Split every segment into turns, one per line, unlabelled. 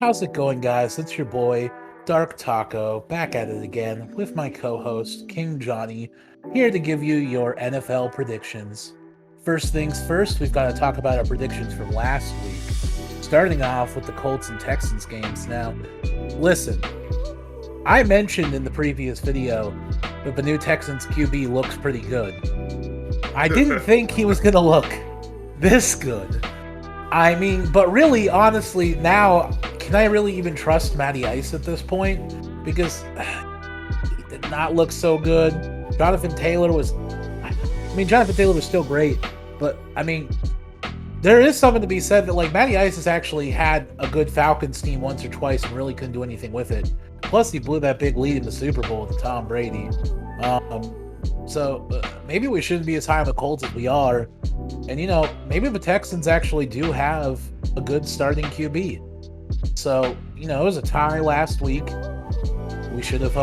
How's it going, guys? It's your boy, Dark Taco, back at it again with my co host, King Johnny, here to give you your NFL predictions. First things first, we've got to talk about our predictions from last week, starting off with the Colts and Texans games. Now, listen, I mentioned in the previous video that the new Texans QB looks pretty good. I didn't think he was going to look this good. I mean, but really, honestly, now, can I really even trust Matty Ice at this point? Because he did not look so good. Jonathan Taylor was still great, but I mean, there is something to be said that like Matty Ice has actually had a good Falcons team once or twice and really couldn't do anything with it. Plus, he blew that big lead in the Super Bowl with Tom Brady. So maybe we shouldn't be as high on the Colts as we are. And, maybe the Texans actually do have a good starting QB. So, it was a tie last week. We should have,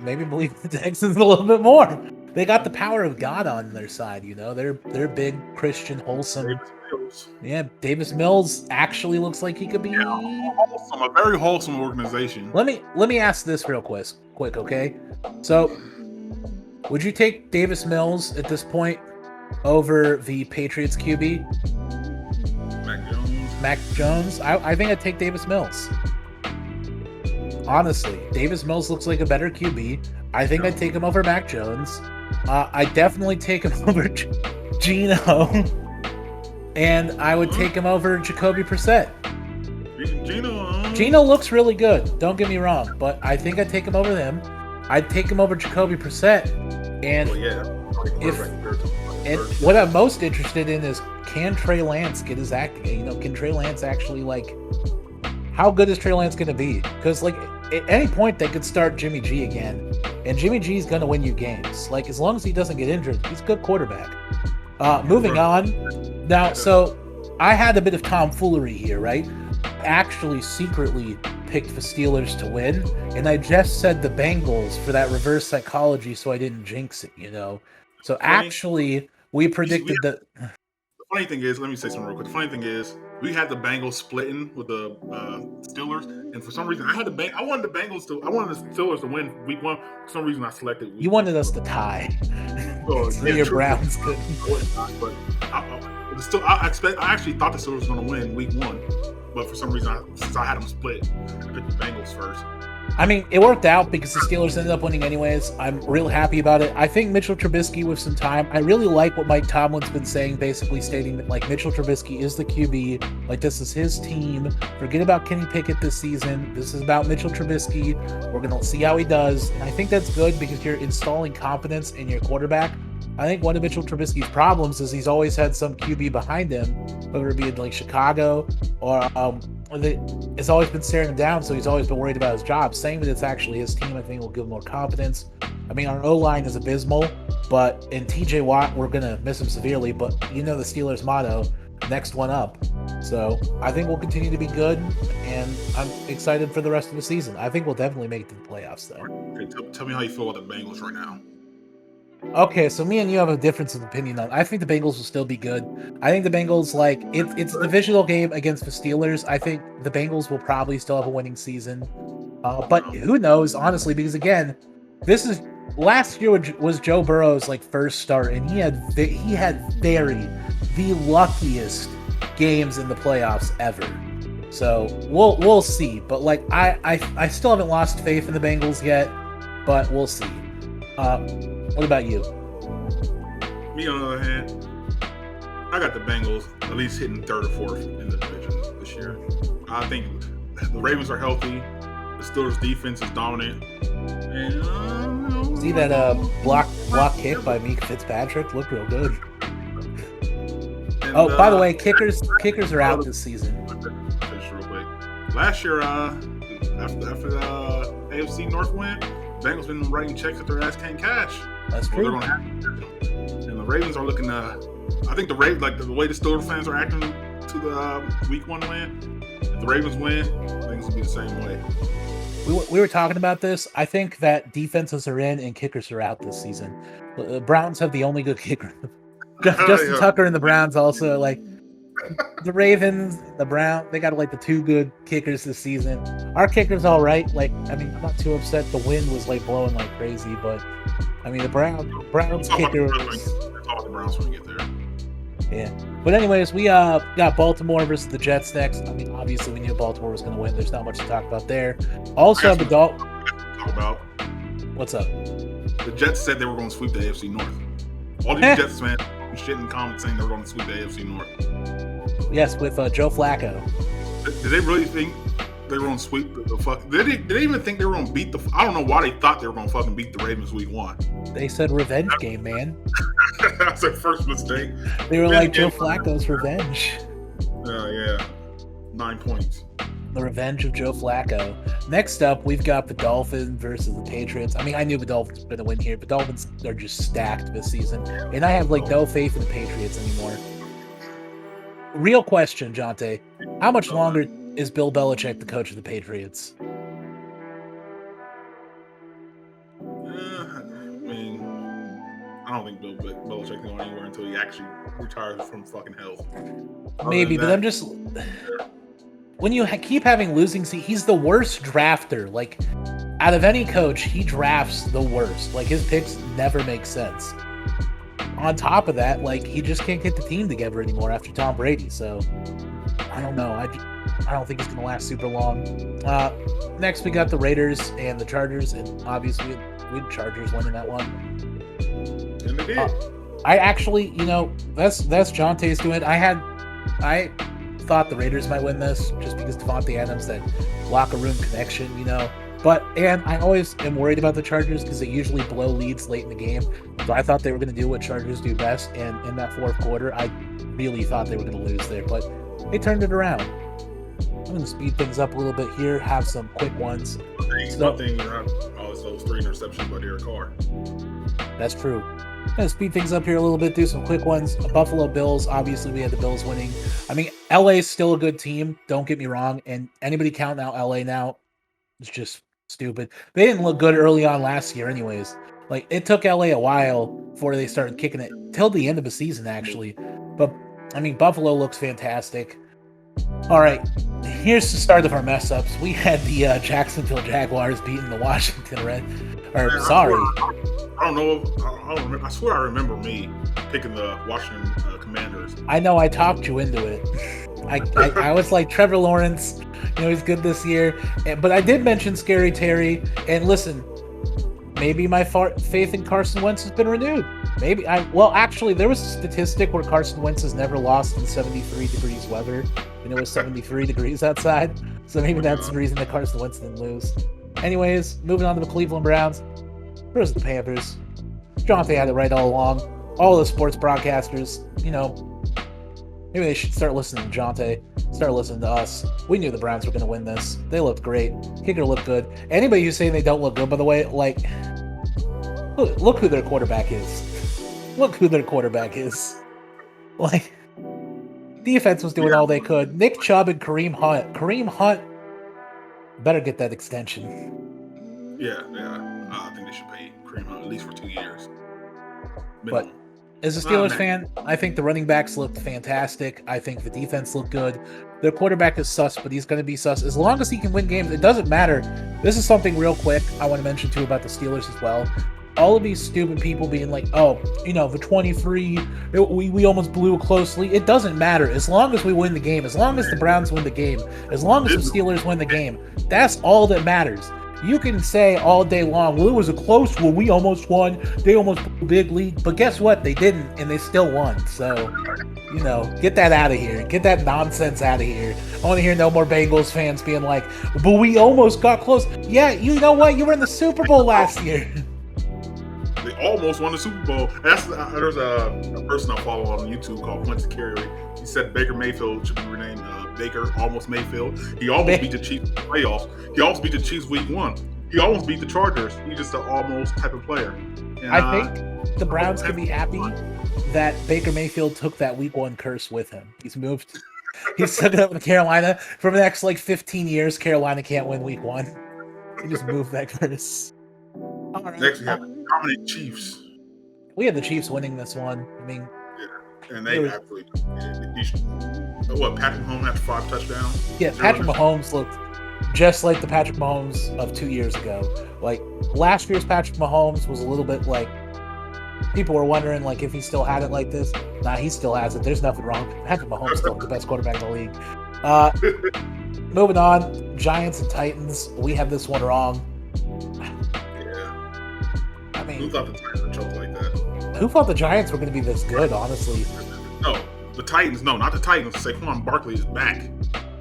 maybe believe the Texans a little bit more. They got the power of God on their side, They're big, Christian, wholesome. Yeah, Davis Mills actually looks like he could be
wholesome, a very wholesome organization.
Let me ask this real quick, okay? So, would you take Davis Mills at this point over the Patriots QB? Mac Jones? I think I'd take Davis Mills. Honestly, Davis Mills looks like a better QB. I think I'd take him over Mac Jones. I definitely take him over Geno. And I would take him over Jacoby Brissett. Geno looks really good. Don't get me wrong, but I think I'd take him over them. I'd take him over Jacoby Brissett. And what I'm most interested in is, can Trey Lance get his act? Can Trey Lance actually how good is Trey Lance going to be? Because at any point they could start Jimmy G again, and Jimmy G is going to win you games. As long as he doesn't get injured, he's a good quarterback. Moving on. Now, so I had a bit of tomfoolery here, right? Actually secretly picked the Steelers to win, and I just said the Bengals for that reverse psychology so I didn't jinx it, So actually, we predicted that.
The funny thing is, let me say something real quick. The funny thing is, we had the Bengals splitting with the Steelers, and for some reason, I wanted the Steelers to win Week 1. For some reason, I selected.
You wanted us to tie. So your Browns couldn't.
But I actually thought the Steelers were going to win Week 1, but for some reason, since I had them split, I picked the Bengals first.
I mean, it worked out because the Steelers ended up winning anyways. I'm real happy about it. I think Mitchell Trubisky with some time. I really like what Mike Tomlin's been saying, basically stating that Mitchell Trubisky is the QB. This is his team. Forget about Kenny Pickett this season. This is about Mitchell Trubisky. We're going to see how he does. And I think that's good because you're installing confidence in your quarterback. I think one of Mitchell Trubisky's problems is he's always had some QB behind him, whether it be Chicago or it's always been staring him down, so he's always been worried about his job. Saying that it's actually his team, I think, will give him more confidence. I mean, our O-line is abysmal, but in TJ Watt, we're going to miss him severely, but the Steelers' motto, next one up. So I think we'll continue to be good, and I'm excited for the rest of the season. I think we'll definitely make it to the playoffs, though.
Okay, tell me how you feel about the Bengals right now.
Okay, so me and you have a difference of opinion on. I think the Bengals will still be good. I think the Bengals, it's a divisional game against the Steelers. I think the Bengals will probably still have a winning season. But who knows, honestly, because again, last year was Joe Burrow's first start, and he had the luckiest games in the playoffs ever. So we'll see. But I still haven't lost faith in the Bengals yet, but we'll see. What about you?
Me, on the other hand, I got the Bengals at least hitting third or fourth in the division this year. I think the Ravens are healthy. The Steelers' defense is dominant. And,
see that block kick by Meek Fitzpatrick? Looked real good. And, by the way, kickers are out this season.
Finish real quick. Last year, after the AFC North win, Bengals been writing checks that their ass can't cash.
That's true.
And the Ravens are looking to. I think the way the Steelers fans are acting to the Week 1 win. If the Ravens win, things will be the same way.
We were talking about this. I think that defenses are in and kickers are out this season. The Browns have the only good kicker. Justin Tucker and the Browns also The Ravens, the Browns, they got like the two good kickers this season. Our kicker's all right. Like, I mean, I'm not too upset. The wind was like blowing like crazy, but I mean, the Browns kicker was.
All the Browns when we get there.
Yeah. But anyways, we got Baltimore versus the Jets next. I mean, obviously we knew Baltimore was going to win. There's not much to talk about there. Also, the
talk about.
What's up?
The Jets said they were going to sweep the AFC North. All these Jets fans shit in comments saying they were going to sweep the AFC North.
Yes, with Joe Flacco.
Did they really think they were going to sweep the fuck? Did they even think they were going to beat the? I don't know why they thought they were going to fucking beat the Ravens week 1.
They said revenge game, man.
That's their first mistake.
They were like Joe Flacco's revenge.
Yeah. 9 points.
The revenge of Joe Flacco. Next up, we've got the Dolphins versus the Patriots. I mean, I knew the Dolphins were going to win here, but Dolphins are just stacked this season. And I have, like, no faith in the Patriots anymore. Real question, Jonte. How much longer is Bill Belichick the coach of the Patriots?
I don't think Bill Belichick can go anywhere until he actually retires from fucking health.
Maybe, but I'm just... When you keep having losing season, he's the worst drafter. Like, out of any coach, he drafts the worst. Like, his picks never make sense. On top of that, like, he just can't get the team together anymore after Tom Brady. So, I don't know. I don't think it's going to last super long. Next, we got the Raiders and the Chargers, and obviously, we had Chargers winning that one.
And they did.
I actually, that's Jonte's doing. I thought the Raiders might win this just because Devontae Adams, that locker room connection, and I always am worried about the Chargers because they usually blow leads late in the game. So I thought they were going to do what Chargers do best, and in that fourth quarter, I really thought they were going to lose there, but they turned it around. I'm going to speed things up a little bit here, have some quick ones.
One thing, those 3 interceptions by Derek Carr.
That's true. I'm going to speed things up here a little bit, do some quick ones. Buffalo Bills, obviously we had the Bills winning. I mean, LA is still a good team, don't get me wrong, and anybody counting out LA now is just stupid. They didn't look good early on last year anyways. Like, it took LA a while before they started kicking it, till the end of the season, actually. But, I mean, Buffalo looks fantastic. All right, here's the start of our mess-ups. We had the Jacksonville Jaguars beating the Washington Red.
I don't know. I swear I remember me picking the Washington Commanders.
I know. I talked you into it. I was like, Trevor Lawrence, he's good this year. But I did mention Scary Terry. And listen, maybe my faith in Carson Wentz has been renewed. Actually, there was a statistic where Carson Wentz has never lost in 73 degrees weather. And it was 73 degrees outside. So maybe that's the reason that Carson Wentz didn't lose. Anyways, moving on to the Cleveland Browns versus the Panthers. Jonte had it right all along. All the sports broadcasters, maybe they should start listening to Jonte, start listening to us. We knew the Browns were going to win this. They looked great. Kicker looked good. Anybody who's saying they don't look good, by the way, like, look who their quarterback is. Look who their quarterback is. Like, defense was doing all they could. Nick Chubb and Kareem Hunt. Kareem Hunt better get that extension.
Yeah. I think they should pay Kareem Hunt at least for 2 years.
But as a Steelers fan, I think the running backs looked fantastic. I think the defense looked good. Their quarterback is sus, but he's going to be sus. As long as he can win games, it doesn't matter. This is something real quick I want to mention, too, about the Steelers as well. All of these stupid people being like, the 23, we almost blew closely. It doesn't matter. As long as we win the game, as long as the Browns win the game, as long as the Steelers win the game, that's all that matters. You can say all day long, well, it was a close one. We almost won. They almost blew a big lead. But guess what? They didn't, and they still won. So, get that out of here. Get that nonsense out of here. I want to hear no more Bengals fans being like, but we almost got close. Yeah, you know what? You were in the Super Bowl last year.
They almost won the Super Bowl. There's a person I follow on YouTube called Quincy Carey. He said Baker Mayfield should be renamed Baker Almost Mayfield. He almost beat the Chiefs in the playoffs. He almost beat the Chiefs week 1. He almost beat the Chargers. He's just an almost type of player. And,
I think the Browns can be happy that Baker Mayfield took that week 1 curse with him. He's took it up with Carolina. For the next 15 years, Carolina can't win week 1. He just moved that curse. All right.
Next, we have dominant Chiefs.
We have the Chiefs winning this one. I mean,
and they absolutely what Patrick Mahomes had 5 touchdowns.
Yeah, Patrick Mahomes looked just like the Patrick Mahomes of 2 years ago. Like last year's Patrick Mahomes was a little bit like people were wondering like if he still had it like this. Nah, he still has it. There's nothing wrong. Patrick Mahomes is still the best quarterback in the league. Moving on, Giants and Titans. We have this one wrong.
Yeah.
I mean,
who thought the Titans would choke like that?
Who thought the Giants were going to be this good? Honestly,
no. The Titans, no, not the Titans. Saquon Barkley is back.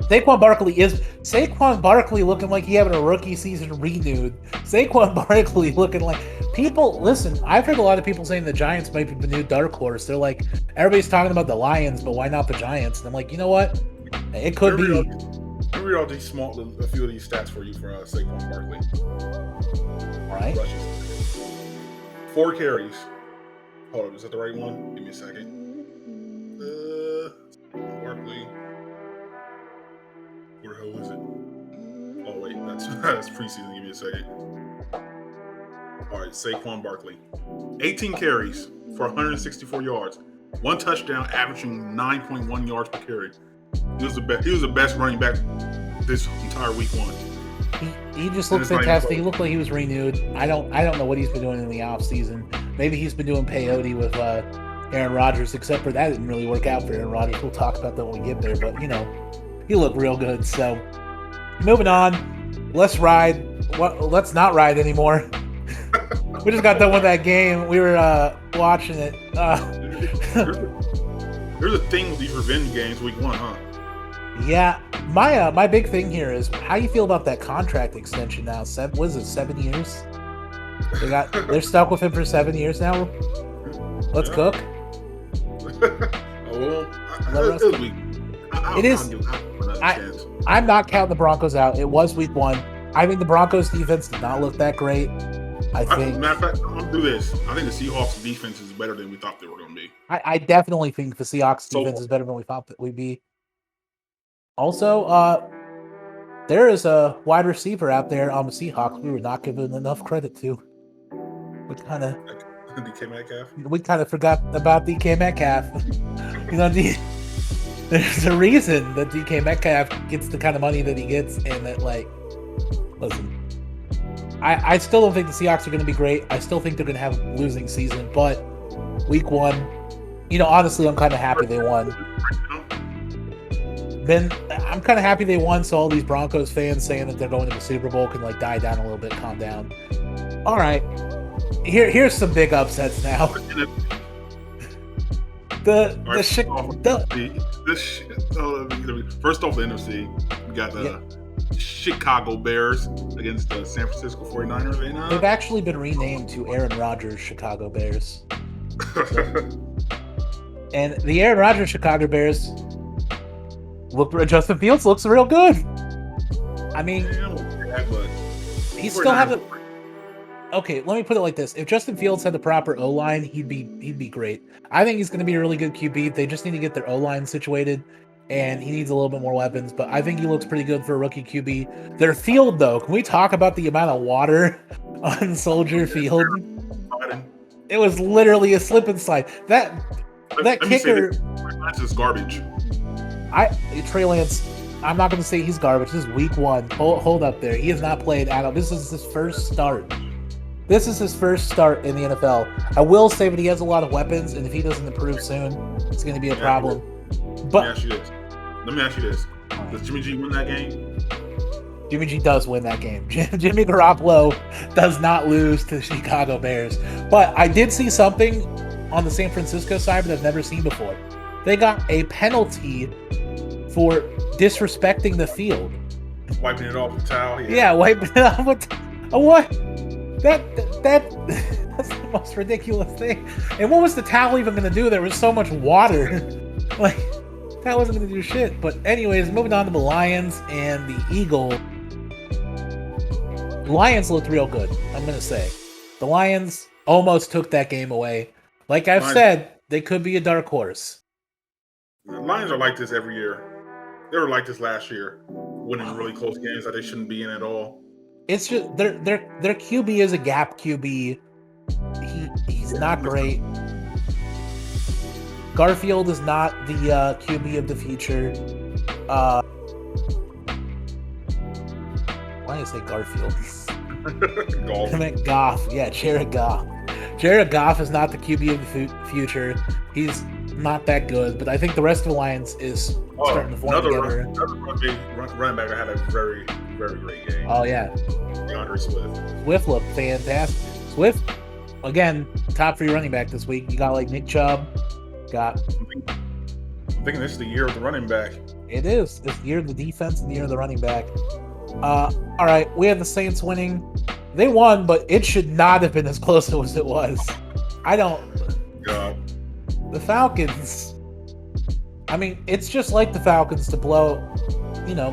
Saquon Barkley looking like he having a rookie season renewed. Saquon Barkley looking like people. Listen, I've heard a lot of people saying the Giants might be the new dark horse. They're like, everybody's talking about the Lions, but why not the Giants? And I'm like, you know what? It could be.
Let me read all these a few of these stats for you for Saquon Barkley.
All right.
4 carries. Hold up, is that the right one? Give me a second. Barkley. Where the hell is it? Oh wait, that's preseason. Give me a second. All right, Saquon Barkley, 18 carries for 164 yards, 1 touchdown, averaging 9.1 yards per carry. He was the best running back this entire week 1.
He just looked fantastic. He looked like he was renewed. I don't know what he's been doing in the off season. Maybe he's been doing peyote with Aaron Rodgers, except for that didn't really work out for Aaron Rodgers. We'll talk about that when we get there, but he looked real good. So moving on, let's ride. Well, let's not ride anymore. We just got done with that game. We were watching it.
There's a thing with these revenge games week 1, huh?
Yeah, my big thing here is how you feel about that contract extension now. Was it 7 years? They're stuck with him for 7 years now. Let's cook. It is. I'm not counting the Broncos out. It was week 1. I think the Broncos defense did not look that great.
Matter of fact, I'm gonna do this. I think the Seahawks defense is better than we thought they were going to be.
I definitely think the Seahawks defense is better than we thought that we'd be. Also, there is a wide receiver out there on the Seahawks we were not given enough credit to.
DK Metcalf?
We kind of forgot about DK Metcalf. There's a reason that DK Metcalf gets the kind of money that he gets, and that, listen, I still don't think the Seahawks are going to be great. I still think they're going to have a losing season, but week 1, honestly, I'm kind of happy they won. I'm kind of happy they won, so all these Broncos fans saying that they're going to the Super Bowl can die down a little bit, calm down. All right, here's some big upsets now.
First off, the NFC, we got the Chicago Bears against the San Francisco 49ers.
They've actually been renamed to Aaron Rodgers Chicago Bears. And the Aaron Rodgers Chicago Bears Justin Fields looks real good. I mean, he still haven't. Okay, let me put it like this: if Justin Fields had the proper O-line, he'd be great. I think he's going to be a really good QB. They just need to get their O-line situated, and he needs a little bit more weapons. But I think he looks pretty good for a rookie QB. Their field, though, can we talk about the amount of water on Soldier Field? It was literally a slip and slide. That kicker.
That's just garbage.
Trey Lance, I'm not going to say he's garbage. This is week 1. Hold up there. He has not played at all. This is his first start. This is his first start in the NFL. I will say that he has a lot of weapons, and if he doesn't improve soon, it's going to be a problem. But
let me ask you this. Does Jimmy G win that game?
Jimmy G does win that game. Jimmy Garoppolo does not lose to the Chicago Bears. But I did see something on the San Francisco side that I've never seen before. They got a penalty for disrespecting the field.
Wiping it off with a towel?
Yeah, wiping it off with what? That's the most ridiculous thing. And what was the towel even going to do? There was so much water. That wasn't going to do shit. But anyways, moving on to the Lions and the Eagles. The Lions looked real good, I'm going to say. The Lions almost took that game away. Like I've said, they could be a dark horse.
The Lions are like this every year. They were like this last year, winning really close games that they shouldn't be in at all.
It's just their QB is a gap QB. He's not great. Garfield is not the QB of the future. Why did I say Garfield?
Golf.
I meant Goff. Yeah, Jared Goff. Jared Goff is not the QB of the future. He's not that good, but I think the rest of the Lions is starting to form together.
Another running back that had a very, very great game.
Oh, yeah.
DeAndre Swift.
Swift looked fantastic. Swift, again, top 3 running back this week. You got like Nick Chubb. I'm
thinking this is the year of the running back.
It is. It's the year of the defense and the year of the running back. All right, we have the Saints winning. They won, but it should not have been as close as it was.
God.
The Falcons. I mean, it's just like the Falcons to blow a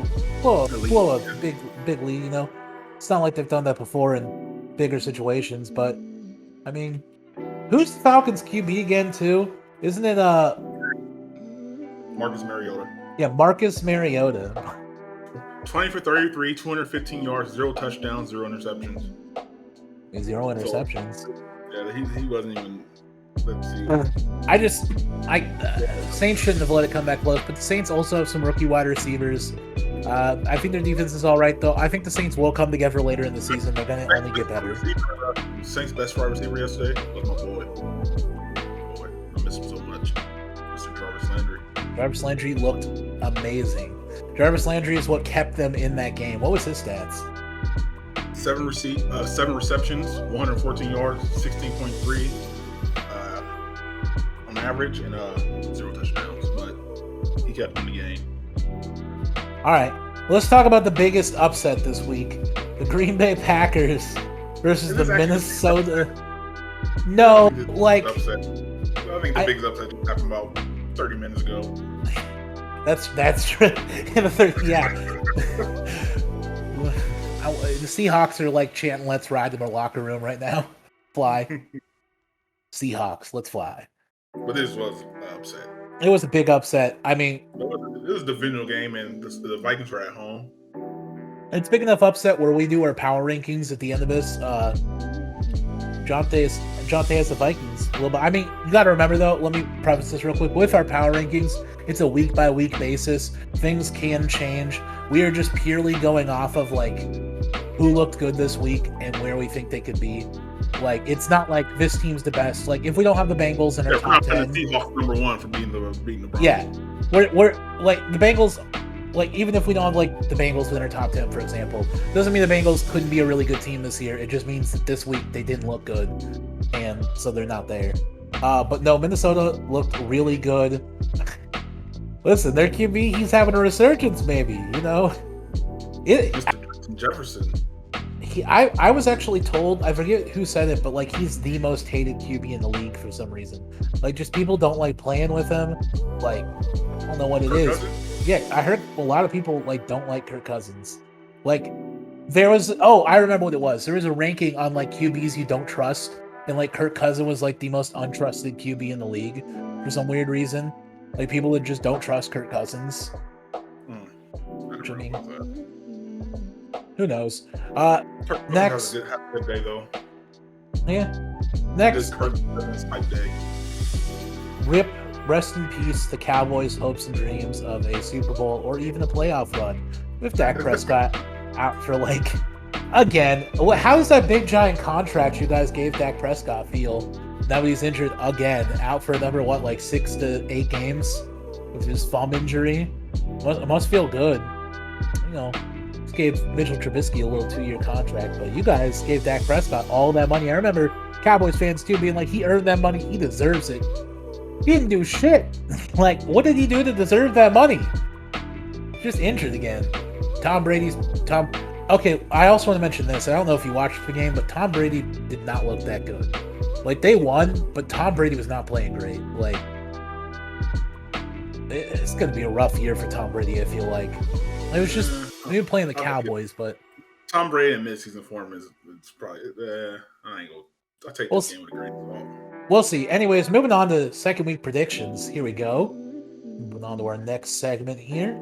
big lead. You know, it's not like they've done that before in bigger situations. But I mean, who's the Falcons QB again? Too, isn't it?
Marcus Mariota.
Yeah, Marcus Mariota.
20 for 33, 215 yards, 0 touchdowns, 0 interceptions.
0 interceptions.
So, yeah, he wasn't even. Let's see.
Saints shouldn't have let it come that close, but the Saints also have some rookie wide receivers. I think their defense is all right, though. I think the Saints will come together later in the season. They're going to only get better.
Saints' best wide receiver yesterday was my boy. I miss him so much. Mr. Jarvis Landry.
Jarvis Landry looked amazing. Jarvis Landry is what kept them in that game. What was his stats?
7 receptions, 114 yards, 16.3 on average, and 0 touchdowns. But he kept them in the game.
All right, let's talk about the biggest upset this week: the Green Bay Packers versus the Minnesota. No, like
upset. I think the biggest upset just happened about 30 minutes ago.
That's true. In the third, yeah. The Seahawks are like chanting "Let's ride" in their locker room right now. Fly, Seahawks, let's fly.
But this was an upset.
It was a big upset. I mean,
it was a divisional game, and the Vikings were at home.
It's big enough upset where we do our power rankings at the end of this. Jonte has the Vikings a little bit. I mean, you got to remember though. Let me preface this real quick. With our power rankings, it's a week by week basis. Things can change. We are just purely going off of like who looked good this week and where we think they could be. Like, it's not like this team's the best. Like, if we don't have the Bengals in our top 10,
the Seahawks number 1 for beating the Browns.
Yeah, we're like the Bengals. Like, even if we don't have like the Bengals within our top 10, for example, doesn't mean the Bengals couldn't be a really good team this year. It just means that this week they didn't look good, and so they're not there. But no, Minnesota looked really good. Listen, their QB, he's having a resurgence, maybe. You know,
Mr. Jefferson.
I was actually told, I forget who said it, but like he's the most hated QB in the league for some reason. Like, just people don't like playing with him. Like, I don't know what it is. Yeah, I heard a lot of people like don't like Kirk Cousins. Like, there was I remember what it was. There was a ranking on like QBs you don't trust, and like Kirk Cousins was like the most untrusted QB in the league for some weird reason. Like, people that just don't trust Kirk Cousins. Which, I mean, who knows? Next,
have a good day though.
Yeah. Next,
day.
Rip, rest in peace, the Cowboys' hopes and dreams of a Super Bowl or even a playoff run with Dak Prescott out for like again. How does that big giant contract you guys gave Dak Prescott feel? Now he's injured again, out for another 6 to 8 games with his thumb injury. It must feel good, you know. Gave Mitchell Trubisky a little 2-year contract, but you guys gave Dak Prescott all that money. I remember Cowboys fans too being like, he earned that money, he deserves it. He didn't do shit. Like, what did he do to deserve that money? Just injured again. Okay, I also want to mention this. I don't know if you watched the game, but Tom Brady did not look that good. Like, they won, but Tom Brady was not playing great. Like, it's going to be a rough year for Tom Brady, I feel like. It was just, we were playing the Cowboys, but
Tom Brady in mid-season form it's probably I'll take this game with a grain of salt.
We'll see. Anyways, moving on to second week predictions. Here we go. Moving on to our next segment here.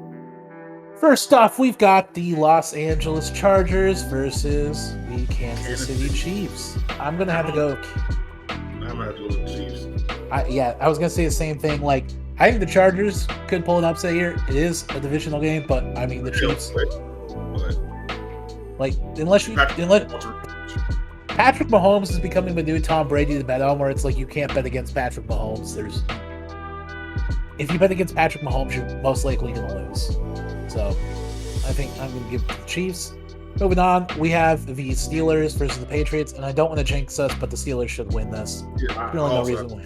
First off, we've got the Los Angeles Chargers versus the Kansas City Chiefs. I'm gonna have to go.
I'm gonna have to go with the Chiefs.
I was gonna say the same thing. Like, I think the Chargers could pull an upset here. It is a divisional game, but I mean the Chiefs. Like, unless Patrick Mahomes is becoming the new Tom Brady to bet on, where it's like you can't bet against Patrick Mahomes. If you bet against Patrick Mahomes, you're most likely gonna lose. So I think I'm gonna give it to the Chiefs. Moving on, we have the Steelers versus the Patriots, and I don't want to jinx us, but the Steelers should win this.
Yeah,
no reason why.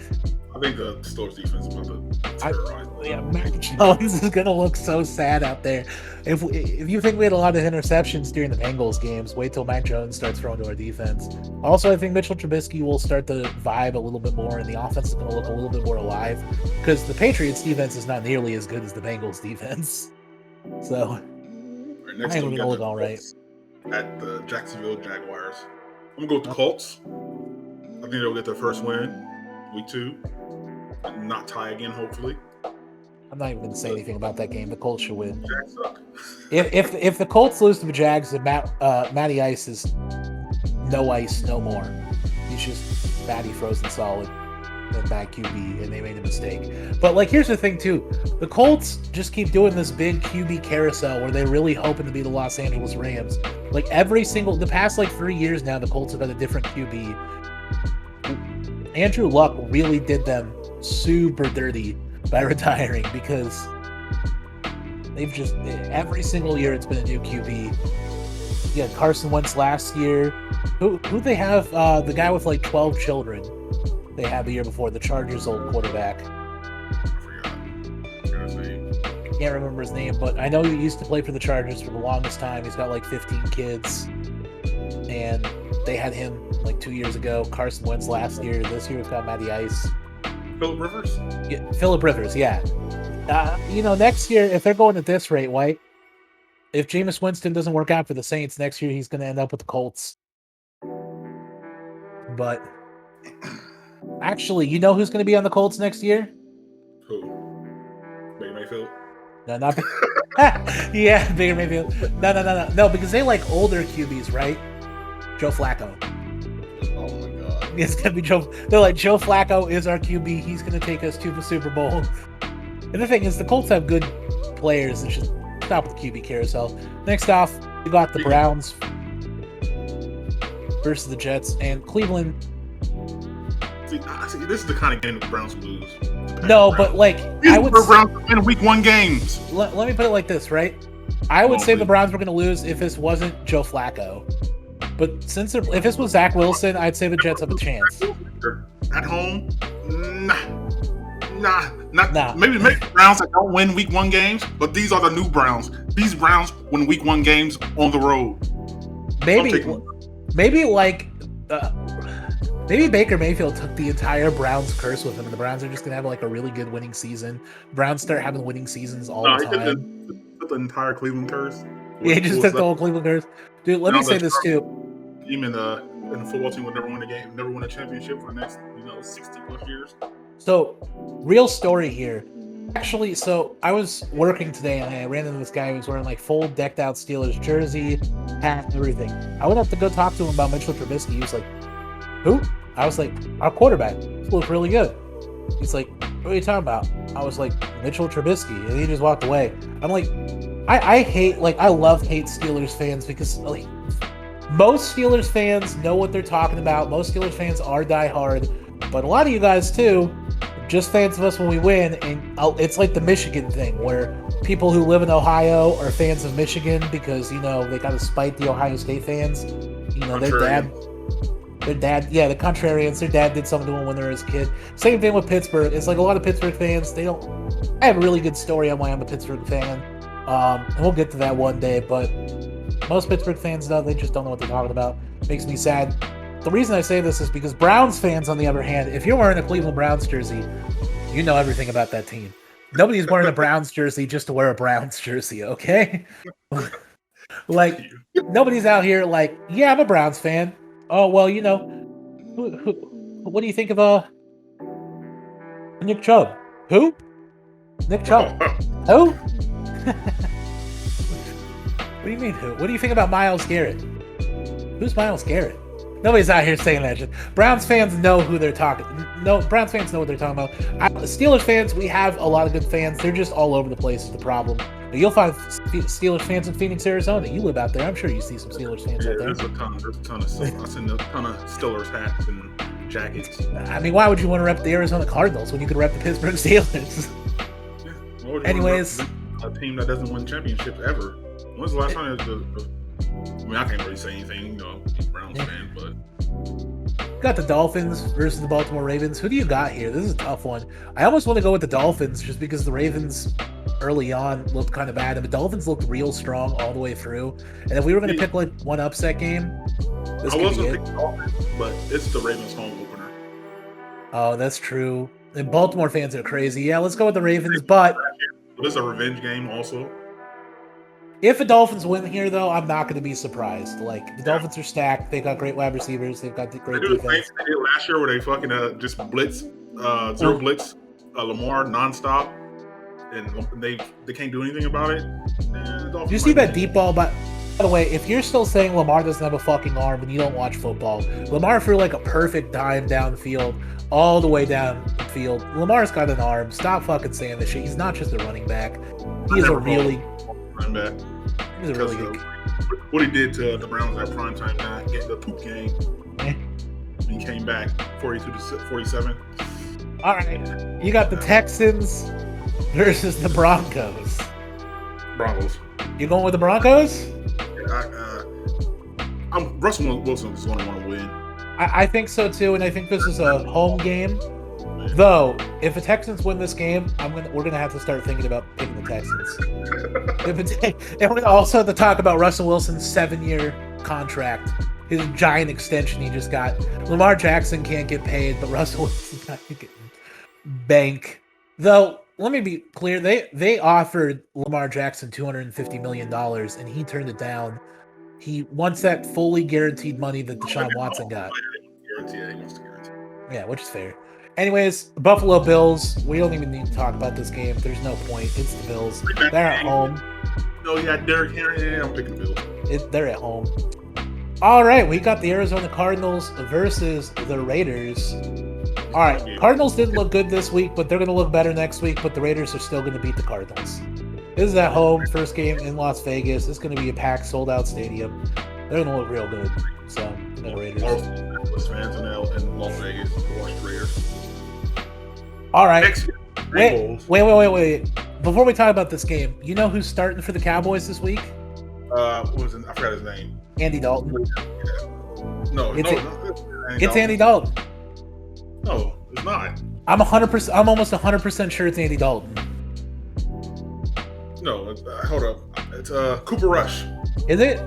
I think the Steelers defense is about to terrorize.
Mac Jones is gonna look so sad out there. If you think we had a lot of interceptions during the Bengals games, wait till Mac Jones starts throwing to our defense. Also, I think Mitchell Trubisky will start to vibe a little bit more, and the offense is gonna look a little bit more alive because the Patriots defense is not nearly as good as the Bengals defense. So
I think we're gonna look all right. At the Jacksonville Jaguars, I'm gonna go with the Colts. I think they'll get their first win, week 2, and not tie again. Hopefully,
I'm not even gonna say anything about that game. The Colts should win. Jags suck. If the Colts lose to the Jags, then Matty Ice is no ice no more. He's just Matty frozen solid and bad QB, and they made a mistake. But like, here's the thing too: the Colts just keep doing this big QB carousel where they're really hoping to be the Los Angeles Rams. Like the past like 3 years now, the Colts have had a different QB. Andrew Luck really did them super dirty by retiring because they've just every single year it's been a new QB. Yeah, Carson Wentz last year. Who they have? The guy with like 12 children. They had the year before, the Chargers' old quarterback. I can't remember his name, but I know he used to play for the Chargers for the longest time. He's got like 15 kids, and they had him like 2 years ago. Carson Wentz last year. This year we've got Matty Ice.
Phillip Rivers?
Yeah, Phillip Rivers, yeah. Next year, if they're going at this rate, White, if Jameis Winston doesn't work out for the Saints next year, he's going to end up with the Colts. But actually, you know who's going to be on the Colts next year?
Who? Baker Mayfield?
No, not yeah, Baker Mayfield. No, because they like older QBs, right? Joe Flacco.
Oh my God.
It's going to be Joe. They're like, Joe Flacco is our QB. He's going to take us to the Super Bowl. And the thing is, the Colts have good players. It's just stop with the QB carousel. Next off, we got the Browns versus the Jets, and Cleveland.
See, this is the kind of game the Browns lose.
No, but like
I would Browns win week 1 games.
Let me put it like this, right? I would say the Browns were going to lose if this wasn't Joe Flacco. But if this was Zach Wilson, I'd say the Jets have a chance.
At home, nah. Maybe the Browns that don't win week 1 games, but these are the new Browns. These Browns win week 1 games on the road.
Maybe Baker Mayfield took the entire Browns curse with him, and the Browns are just going to have like a really good winning season. Browns start having winning seasons all the time.
He took the entire Cleveland curse.
Yeah, he just took the whole Cleveland curse. Dude, let me say this too.
Team in the football team would never win a game, never win a championship for the next 60 plus years.
So, real story here. Actually, so I was working today and I ran into this guy who was wearing like full decked out Steelers jersey, hat, everything. I went up to go talk to him about Mitchell Trubisky. He was like, "Who?" I was like, "Our quarterback. He looked really good." He's like, "What are you talking about?" I was like, "Mitchell Trubisky," and he just walked away. I'm like, I love-hate Steelers fans because like most Steelers fans know what they're talking about. Most Steelers fans are diehard, but a lot of you guys too, just fans of us when we win. And it's like the Michigan thing where people who live in Ohio are fans of Michigan because they got to spite the Ohio State fans. Their dad, yeah, the contrarians. Their dad did something to them when they were a kid. Same thing with Pittsburgh. It's like a lot of Pittsburgh fans. I have a really good story on why I'm a Pittsburgh fan. And we'll get to that one day, but most Pittsburgh fans, though, they just don't know what they're talking about. Makes me sad. The reason I say this is because Browns fans, on the other hand, if you're wearing a Cleveland Browns jersey, you know everything about that team. Nobody's wearing a Browns jersey just to wear a Browns jersey, okay? Like, nobody's out here like, yeah, I'm a Browns fan. Oh, well, what do you think of Nick Chubb? Who? Nick Chubb. Who? What do you mean who? What do you think about Myles Garrett? Who's Myles Garrett? Nobody's out here saying that shit. Browns fans know who they're talking. No, Browns fans know what they're talking about. Steelers fans, we have a lot of good fans. They're just all over the place. Is the problem? You'll find Steelers fans in Phoenix, Arizona. You live out there. I'm sure you see some Steelers fans out there.
There's a ton. There's a ton of stuff. I've seen a ton of Steelers hats and jackets.
I mean, why would you want to rep the Arizona Cardinals when you could rep the Pittsburgh Steelers?
Yeah.
Anyways,
a team that doesn't win championships ever. When's the last time I mean, I can't really say anything, you know, Browns fan, but
got the Dolphins versus the Baltimore Ravens. Who do you got here? This is a tough one. I almost want to go with the Dolphins just because the Ravens early on looked kind of bad, and the Dolphins looked real strong all the way through. And if we were going to pick like one upset game, this could be it.
Dolphins, but it's the Ravens home opener.
Oh, that's true. And Baltimore fans are crazy. Yeah, let's go with the Ravens, but
it's a revenge game also.
If the Dolphins win here, though, I'm not going to be surprised. Like, the Dolphins are stacked. They got great wide receivers. They've got the great defense.
They did last year where they fucking just blitz, zero blitz, Lamar nonstop, and they can't do anything about it.
Did you see that deep ball? By the way, if you're still saying Lamar doesn't have a fucking arm and you don't watch football, Lamar threw like a perfect dime downfield, all the way downfield. Lamar's got an arm. Stop fucking saying this shit. He's not just a running back. He is a really
back.
He's a really good.
What he did to the Browns at primetime night, getting the poop game. He came back 42-47.
All right, you got the Texans versus the Broncos.
Broncos.
You going with the Broncos?
Russell Wilson is going to want to win.
I think so too, and I think this is a home game. Though, if the Texans win this game, we're gonna have to start thinking about picking the Texans. And we're gonna also have to talk about Russell Wilson's 7-year contract, his giant extension he just got. Lamar Jackson can't get paid, but Russell Wilson's not getting bank. Though, let me be clear, they offered Lamar Jackson $250 million, and he turned it down. He wants that fully guaranteed money that Deshaun Watson got. Yeah, which is fair. Anyways, Buffalo Bills. We don't even need to talk about this game. There's no point. It's the Bills. They're at home.
No, you got Derrick Henry. Yeah, I'm picking the Bills.
They're at home. All right, we got the Arizona Cardinals versus the Raiders. All right, Cardinals didn't look good this week, but they're going to look better next week. But the Raiders are still going to beat the Cardinals. This is at home. First game in Las Vegas. It's going to be a packed, sold-out stadium. They're going to look real good. So, the Raiders.
Fans in Las Vegas watch the Raiders.
All right. Wait. Before we talk about this game, you know who's starting for the Cowboys this week?
I forgot his name.
Andy Dalton.
No,
it's Andy Dalton.
No, it's not.
I'm almost 100% sure it's Andy Dalton.
No, hold up. It's Cooper Rush.
Is it?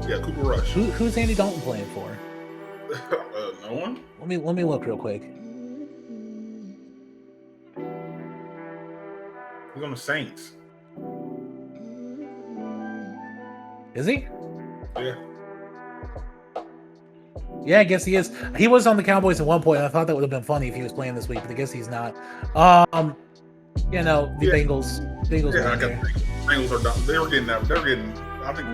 Yeah, Cooper Rush.
Who's Andy Dalton playing for?
No one.
Let me look real quick.
He's on the Saints.
Is he?
Yeah.
Yeah, I guess he is. He was on the Cowboys at one point. I thought that would have been funny if he was playing this week, but I guess he's not. You know, the Bengals.
Yeah, Bengals are done. They were getting that. They're getting. I think.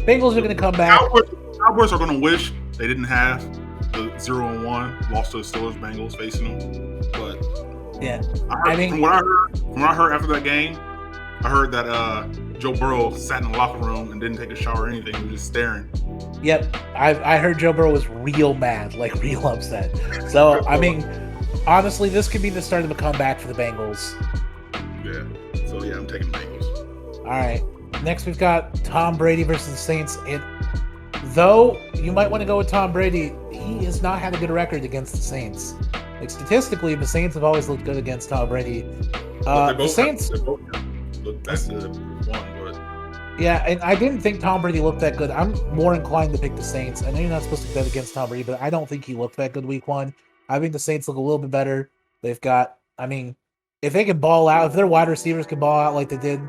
Bengals are going to come back.
Cowboys are going to wish they didn't have the 0-1 loss to the Steelers. Bengals facing them, but
yeah,
from what I heard after that game, I heard that Joe Burrow sat in the locker room and didn't take a shower or anything. He was just staring.
Yep, I heard Joe Burrow was real mad, like real upset. So I mean, honestly, this could be the start of a comeback for the Bengals.
Yeah. So yeah, I'm taking the Bengals.
All right. Next, we've got Tom Brady versus the Saints. Though you might want to go with Tom Brady, he has not had a good record against the Saints. Like statistically, the Saints have always looked good against Tom Brady. The Saints
look that good.
Yeah, and I didn't think Tom Brady looked that good. I'm more inclined to pick the Saints. I know you're not supposed to bet against Tom Brady, but I don't think he looked that good week one. I think the Saints look a little bit better. They've got, I mean, if they can ball out, if their wide receivers can ball out like they did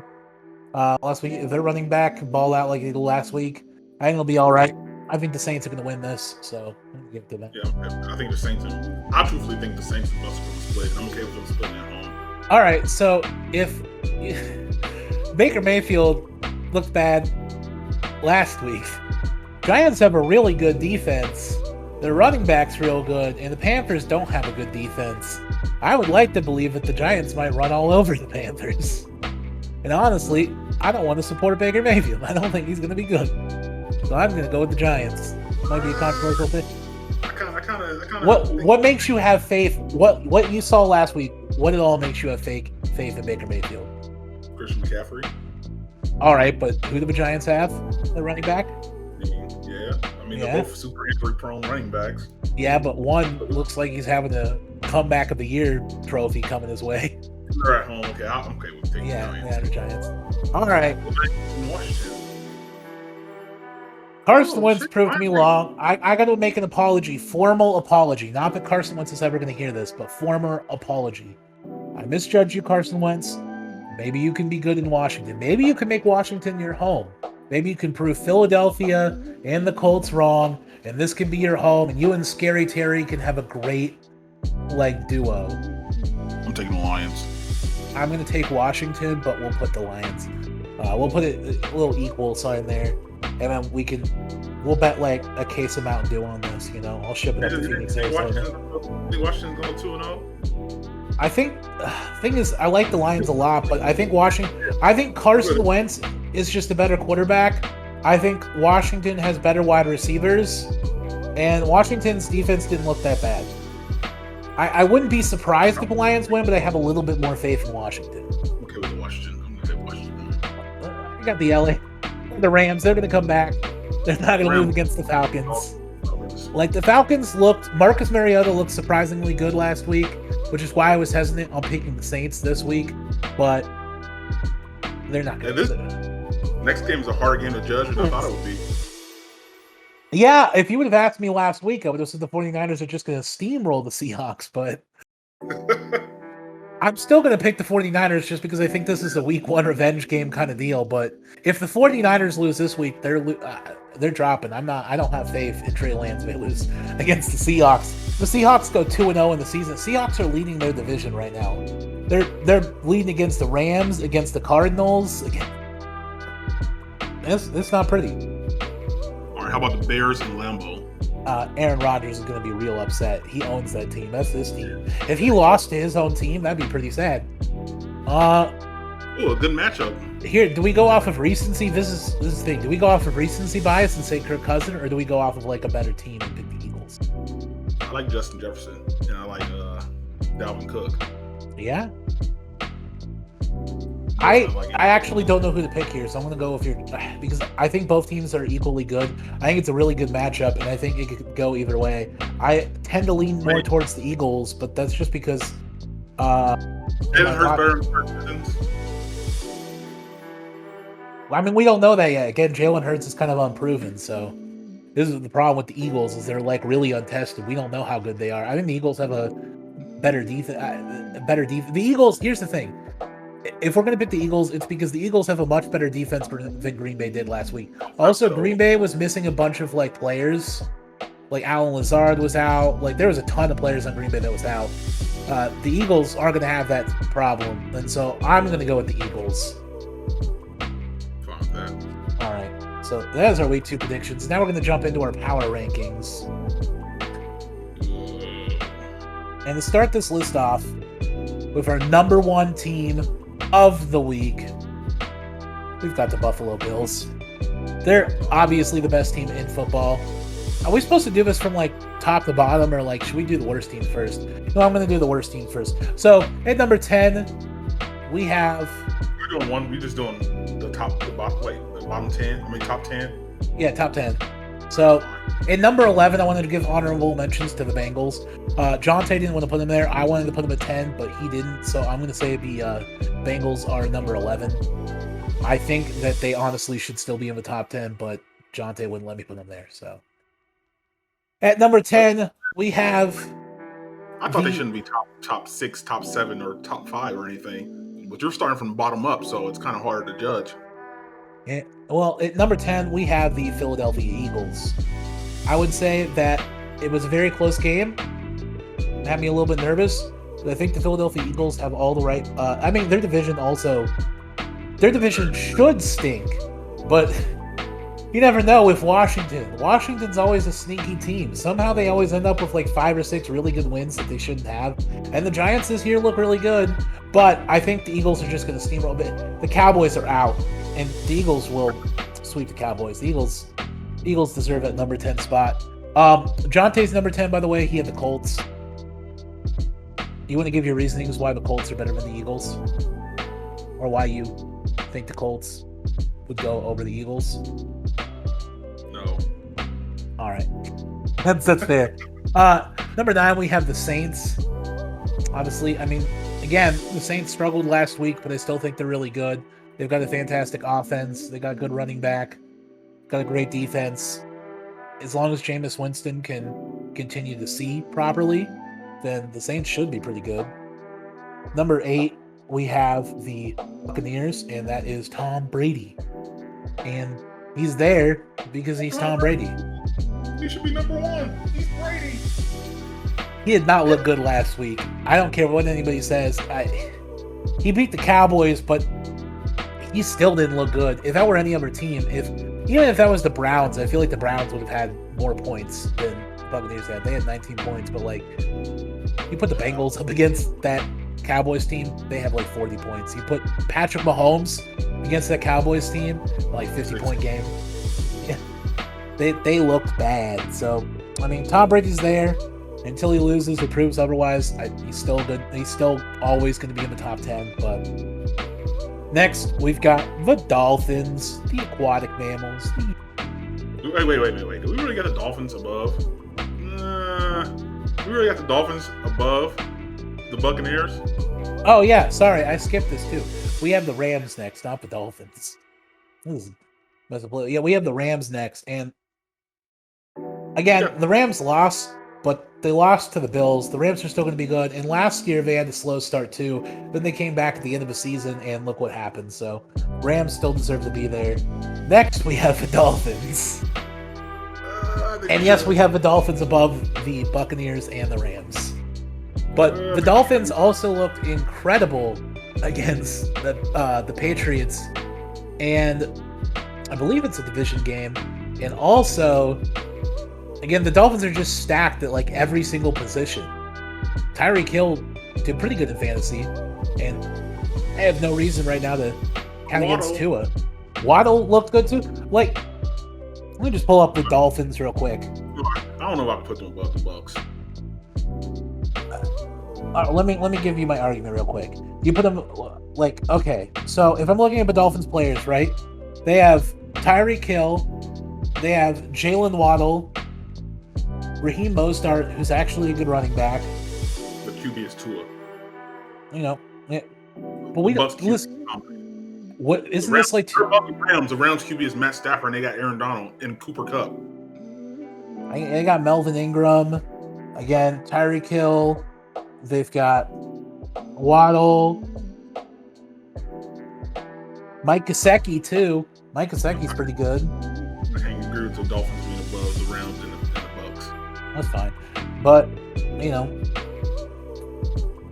last week, if their running back can ball out like they did last week, I think it'll be all right. I think the Saints are going to win this, so I'm going to give it to them.
Yeah, I think the Saints I truthfully think the Saints are best for the split. I'm okay with them splitting at home.
All right, so if Baker Mayfield looked bad last week, Giants have a really good defense. Their running back's real good, and the Panthers don't have a good defense. I would like to believe that the Giants might run all over the Panthers. And honestly, I don't want to support Baker Mayfield. I don't think he's going to be good. So I'm going to go with the Giants. Might be a controversial pick. What makes you have faith? What you saw last week? What it all makes you have faith in Baker Mayfield?
Christian McCaffrey.
All right, but who do the Giants have? The running back.
They're both super injury-prone running backs.
Yeah, but one looks like he's having a comeback of the year trophy coming his way.
They're at home. Okay, I'm okay with taking
the Giants. All right.
Washington.
Carson Wentz proved me wrong. I got to make an apology, formal apology. Not that Carson Wentz is ever going to hear this, but former apology. I misjudged you, Carson Wentz. Maybe you can be good in Washington. Maybe you can make Washington your home. Maybe you can prove Philadelphia and the Colts wrong, and this can be your home, and you and Scary Terry can have a great duo.
I'm taking the Lions.
I'm going to take Washington, but we'll put the Lions. We'll put it a little equal sign there. And then we'll bet like a case of Mountain Dew on this, I'll ship it up to Phoenix, Arizona.
Washington's going 2-0?
I think, thing is, I like the Lions a lot, but I think Carson Wentz is just a better quarterback. I think Washington has better wide receivers, and Washington's defense didn't look that bad. I wouldn't be surprised if the Lions win, but I have a little bit more faith in Washington.
Okay with Washington. I'm going to take Washington.
I got the LA. The Rams, they're going to come back. They're not going to move against the Falcons. The Falcons Marcus Mariota looked surprisingly good last week, which is why I was hesitant on picking the Saints this week, but they're not going to do it.
Next game is a hard game to judge than I thought it would be.
Yeah, if you would have asked me last week, I would have said the 49ers are just going to steamroll the Seahawks, but I'm still going to pick the 49ers just because I think this is a week one revenge game kind of deal. But if the 49ers lose this week, they're dropping. I don't have faith in Trey Lance if they lose against the Seahawks. The Seahawks go 2-0 in the season. Seahawks are leading their division right now. They're leading against the Rams, against the Cardinals. It's not pretty.
All right, how about the Bears and Lambeau?
Aaron Rodgers is going to be real upset. He owns that team. That's his team. If he lost to his own team, that'd be pretty sad.
A good matchup.
Here, do we go off of recency? This is the thing. Do we go off of recency bias and say Kirk Cousins, or do we go off of a better team and pick the Eagles?
I like Justin Jefferson, and I like Dalvin Cook.
Yeah. I actually don't know who to pick here, so I'm going to go with because I think both teams are equally good. I think it's a really good matchup, and I think it could go either way. I tend to lean more towards the Eagles, but that's just because
Jalen Hurts better than Kirk Cousins.
I mean, we don't know that yet. Again, Jalen Hurts is kind of unproven, so this is the problem with the Eagles is they're really untested. We don't know how good they are. I think the Eagles have a better defense. The Eagles. Here's the thing. If we're going to pick the Eagles, it's because the Eagles have a much better defense than Green Bay did last week. Also, Green Bay was missing a bunch of players. Alan Lazard was out. There was a ton of players on Green Bay that was out. The Eagles are going to have that problem, and so I'm going to go with the Eagles.
Fine with that.
All right. So that's our week 2 predictions. Now we're going to jump into our power rankings. And to start this list off with our number 1 team of the week, we've got the Buffalo Bills. They're obviously the best team in football. Are we supposed to do this from top to bottom, or should we do the worst team first? No, I'm going to do the worst team first. So at number 10, we have.
We're doing one. We're just doing the top, the bottom 10. I mean, top 10.
Yeah, top 10. So at number 11, I wanted to give honorable mentions to the Bengals. Jonte didn't want to put him there. I wanted to put him at 10, but he didn't. So I'm going to say the Bengals are number 11. I think that they honestly should still be in the top 10, but Jonte wouldn't let me put them there. So at number 10, we have.
I thought they shouldn't be top 6, top 7, or top 5 or anything. But you're starting from the bottom up, so it's kind of hard to judge.
Yeah, well, at number 10, we have the Philadelphia Eagles. I would say that it was a very close game. It had me a little bit nervous, but I think the Philadelphia Eagles have all the right. Their division should stink, but You never know with Washington. Washington's always a sneaky team. Somehow they always end up with like 5 or 6 really good wins that they shouldn't have. And the Giants this year look really good, but I think the Eagles are just going to steamroll a bit. The Cowboys are out, and the Eagles will sweep the Cowboys. The Eagles deserve that number 10 spot. Jonte's number 10, by the way. He had the Colts. You want to give your reasonings why the Colts are better than the Eagles? Or why you think the Colts would go over the Eagles?
No.
All right. That's fair. Number 9, we have the Saints. Obviously, I mean, again, the Saints struggled last week, but I still think they're really good. They've got a fantastic offense. They got a good running back. Got a great defense. As long as Jameis Winston can continue to see properly, then the Saints should be pretty good. Number 8, we have the Buccaneers, and that is Tom Brady. And he's there because he's Tom Brady.
He should be number 1. He's Brady.
He did not look good last week. I don't care what anybody says. He beat the Cowboys, but he still didn't look good. If that were any other team, even if that was the Browns, I feel like the Browns would have had more points than the Buccaneers had. They had 19 points, but like you put the Bengals up against that Cowboys team, they have like 40 points. You put Patrick Mahomes against that Cowboys team, like 50-point game. Yeah. They looked bad. So I mean, Tom Brady's there until he loses or proves otherwise. He's still good. He's still always going to be in the top 10. But next, we've got the Dolphins, the aquatic mammals.
Wait. Do we really got the Dolphins above? We really got the Dolphins above the Buccaneers?
Oh, yeah. Sorry, I skipped this, too. We have the Rams next, not the Dolphins. Yeah, we have the Rams next. And again, the Rams lost, but they lost to the Bills. The Rams are still going to be good. And last year, they had a slow start, too. Then they came back at the end of the season, and look what happened. So, Rams still deserve to be there. Next, we have the Dolphins. And yes, we have the Dolphins above the Buccaneers and the Rams. But the Dolphins also looked incredible against the Patriots. And I believe it's a division game. And also, again, the Dolphins are just stacked at like every single position. Tyreek Hill did pretty good in fantasy. And I have no reason right now to count against Tua. Waddle looked good too. Like, let me just pull up the Dolphins real quick.
I don't know if I can put them above the Bucs.
Let me give you my argument real quick. You put them like, okay, so if I'm looking at the Dolphins players, right? They have Tyreek Hill, they have Jalen Waddle, Raheem Mostert, who's actually a good running back.
The QB is Tua.
You know, yeah. But we don't listen. What isn't this like?
The Rams QB is Matt Stafford, and they got Aaron Donald and Cooper Kupp.
I got Melvin Ingram, again Tyreek Hill. They've got Waddle, Mike Gesicki too. Mike Gesicki's pretty good.
I can't agree with the Dolphins being above the Rams and the Bucs.
That's fine, but you know,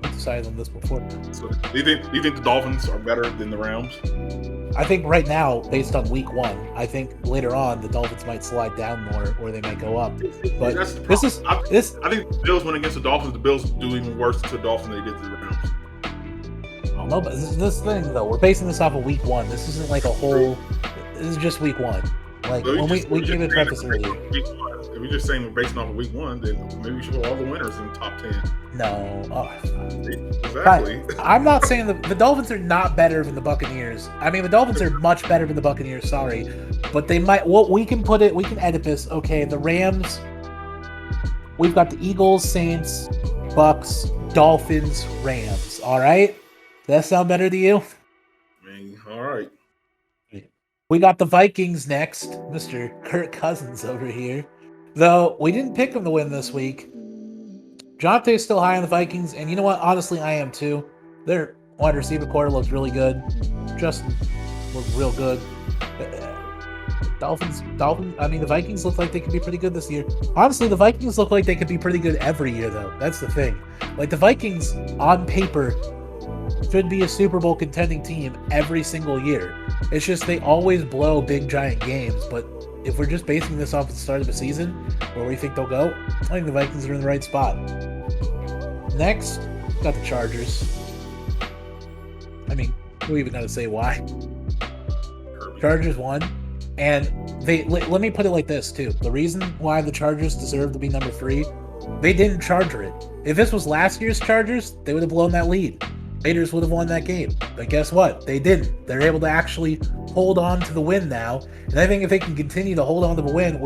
we decided on this before.
So, do you think the Dolphins are better than the Rams?
I think right now, based on week 1, I think later on the Dolphins might slide down more, or they might go up. But
that's the
this
problem.
is
I think the Bills went against the Dolphins. The Bills do even worse to the Dolphins than they did to the Rams.
I don't know, but this thing though, we're basing this off of week 1. This isn't like a whole. This is just week 1. Like when we gave it preface earlier.
If we're just saying we're basing off of week 1, then maybe we should put all the winners in the top 10.
No.
Exactly.
I'm not saying the Dolphins are not better than the Buccaneers. I mean, the Dolphins are much better than the Buccaneers, sorry. But they might, we can edit this. Okay, the Rams, we've got the Eagles, Saints, Bucks, Dolphins, Rams. All right? Does that sound better to you?
All right.
We got the Vikings next. Mr. Kirk Cousins over here. Though, we didn't pick them to win this week. Jonte is still high on the Vikings, and you know what? Honestly, I am too. Their wide receiver core looks really good. Justin looked real good. Dolphins, I mean, the Vikings look like they could be pretty good this year. Honestly, the Vikings look like they could be pretty good every year, though. That's the thing. Like, the Vikings, on paper, should be a Super Bowl contending team every single year. It's just they always blow big giant games. But if we're just basing this off the start of the season, where we think they'll go, I think the Vikings are in the right spot. Next, got the Chargers. I mean, who even got to say why? Chargers won, and let me put it like this too. The reason why the Chargers deserve to be number 3, they didn't charger it. If this was last year's Chargers, they would have blown that lead. Raiders would have won that game. But guess what? They didn't. They're able to actually hold on to the win now. And I think if they can continue to hold on to the win,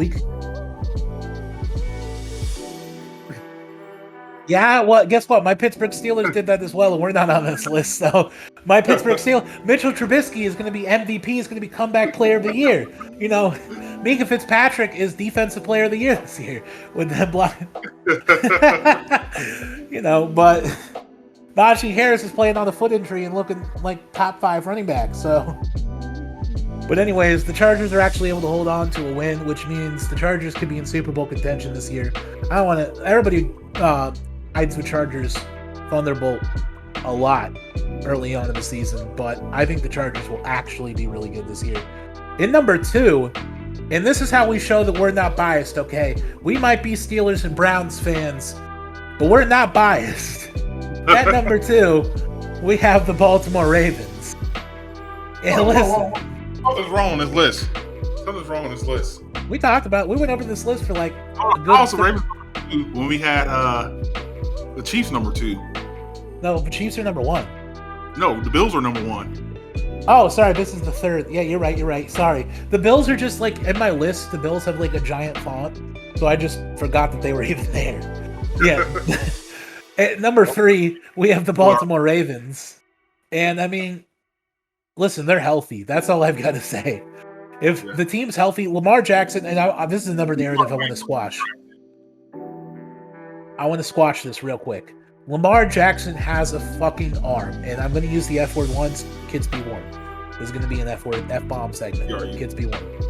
Yeah, well, guess what? My Pittsburgh Steelers did that as well, and we're not on this list. So my Pittsburgh Steelers, Mitchell Trubisky is going to be MVP, is going to be comeback player of the year. You know, Minka Fitzpatrick is defensive player of the year this year with them blocking. You know, but Najee Harris is playing on a foot injury and looking like top 5 running back. So, but anyways, the Chargers are actually able to hold on to a win, which means the Chargers could be in Super Bowl contention this year. I don't want to. Everybody hides the Chargers Thunderbolt a lot early on in the season, but I think the Chargers will actually be really good this year. In number 2, and this is how we show that we're not biased. Okay, we might be Steelers and Browns fans, but we're not biased. At number 2, we have the Baltimore Ravens. And listen,
something's wrong on this list. Something's wrong on this list.
We went over this list for like a good
also Ravens when we had the Chiefs number 2.
No, the Chiefs are number 1.
No, the Bills are number 1.
Oh, sorry, this is the 3rd. Yeah, you're right. Sorry. The Bills are just like, in my list, the Bills have like a giant font, so I just forgot that they were even there. Yeah. At number 3, we have the Baltimore Ravens. And I mean, listen, they're healthy. That's all I've got to say. If the team's healthy, Lamar Jackson, and this is another narrative I want to squash. I want to squash this real quick. Lamar Jackson has a fucking arm, and I'm going to use the F word once. Kids be warned. This is going to be an F-bomb segment. Kids be warned.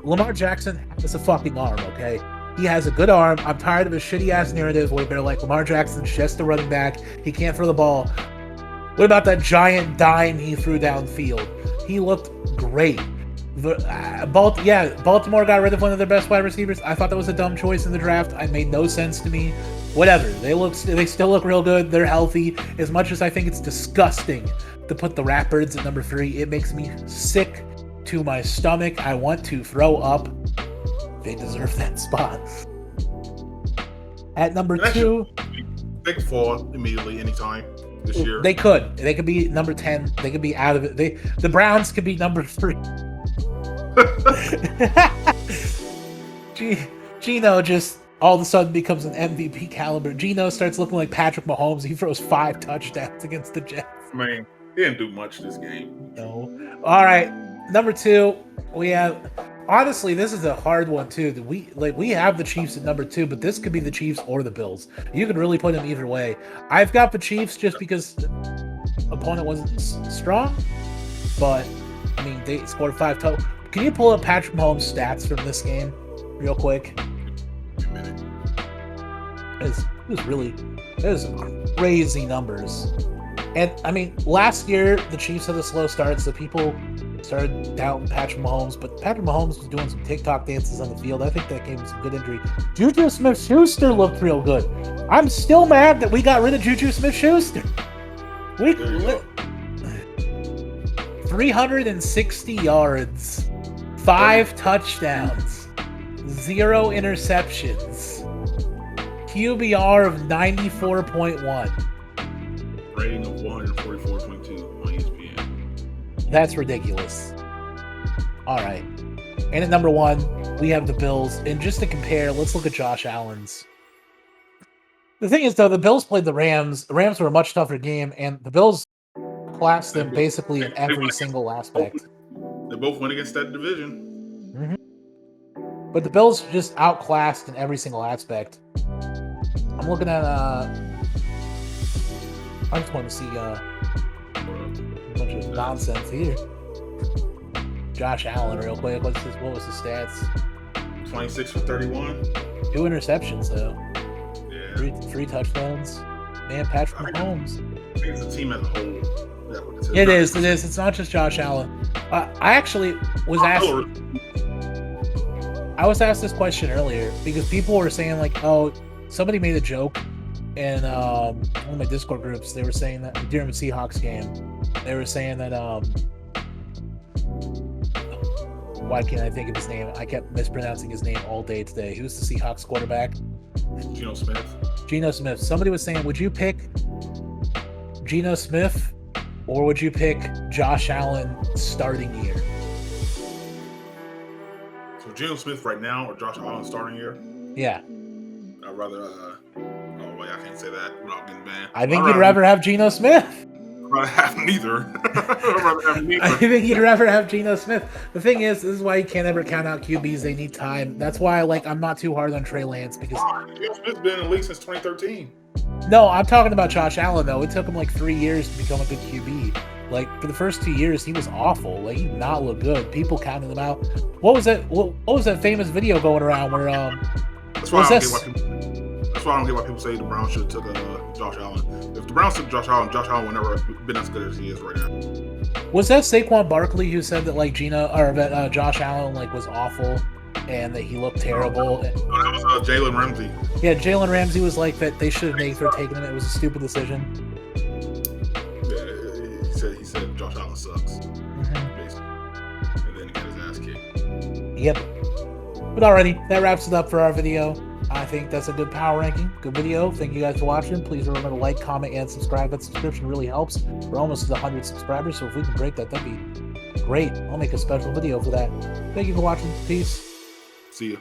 Lamar Jackson has a fucking arm, okay? He has a good arm. I'm tired of a shitty-ass narrative where they're like, Lamar Jackson's just a running back. He can't throw the ball. What about that giant dime he threw downfield? He looked great. Baltimore got rid of one of their best wide receivers. I thought that was a dumb choice in the draft. It made no sense to me. Whatever. They still look real good. They're healthy. As much as I think it's disgusting to put the Ratbirds at number 3, it makes me sick to my stomach. I want to throw up. They deserve that spot. At number 2,
they could fall immediately anytime this year.
They could be number 10. They could be out of it. The Browns could be number 3. Geno just all of a sudden becomes an MVP caliber. Geno starts looking like Patrick Mahomes. He throws 5 touchdowns against the Jets.
Man, he didn't do much this game.
No. All right, number 2, we have. Honestly, this is a hard one too. We have the Chiefs at number 2, but this could be the Chiefs or the Bills. You could really put them either way. I've got the Chiefs just because the opponent wasn't strong, but I mean they scored 5 total. Can you pull up Patrick Mahomes' stats from this game real quick? It was crazy numbers. And I mean, last year the Chiefs had a slow start, so people started doubting Patrick Mahomes, but Patrick Mahomes was doing some TikTok dances on the field. I think that gave him some good injury. Juju Smith-Schuster looked real good. I'm still mad that we got rid of Juju Smith-Schuster. 360 yards, 5 touchdowns, 0 interceptions, QBR of 94.1.
Rating of 144.2 on ESPN.
That's ridiculous. All right. And at number 1, we have the Bills. And just to compare, let's look at Josh Allen's. The thing is, though, the Bills played the Rams. The Rams were a much tougher game, and the Bills classed them basically in every single aspect.
They both went against that division.
Mm-hmm. But the Bills just outclassed in every single aspect. I'm looking at I just want to see a bunch of nonsense here. Josh Allen, real quick. What was his stats?
26 for 31.
2 interceptions, though.
Yeah.
3 touchdowns. Man, Patrick Mahomes.
think it's a team as a whole.
It is. It's not just Josh Allen. I actually was asked. I was asked this question earlier because people were saying like, "Oh, somebody made a joke in one of my Discord groups." They were saying that during the Seahawks game, they were saying that why can't I think of his name? I kept mispronouncing his name all day today. Who's the Seahawks quarterback?
Geno Smith.
Geno Smith. Somebody was saying, would you pick Geno Smith or would you pick Josh Allen starting year?
So Geno Smith right now or Josh Allen starting year?
Yeah.
I'd rather. Oh wait, I can't say that without getting banned.
I think you'd rather have Geno Smith.
I'd rather have neither. I'd rather have neither.
I think you'd rather have Geno Smith. The thing is, this is why you can't ever count out QBs. They need time. That's why I'm not too hard on Trey Lance because
Geno Smith's been in the league since 2013.
No, I'm talking about Josh Allen though. It took him like 3 years to become a good QB. Like for the first 2 years, he was awful. Like he did not look good. People counted him out. What was that famous video going around where
That's why I don't get why people say the Browns should have took Josh Allen. If the Browns took Josh Allen would never have been as good as he is right now.
Was that Saquon Barkley who said that that Josh Allen like was awful and that he looked terrible?
No, that was Jalen Ramsey.
Yeah, Jalen Ramsey was like that. They should have made for taking him. It was a stupid decision.
Yeah, he said Josh Allen sucks. Basically, and then he got his ass kicked.
Yep. But alrighty, that wraps it up for our video. I think that's a good power ranking. Good video. Thank you guys for watching. Please remember to like, comment, and subscribe. That subscription really helps. We're almost at 100 subscribers, so if we can break that, that'd be great. I'll make a special video for that. Thank you for watching. Peace.
See ya.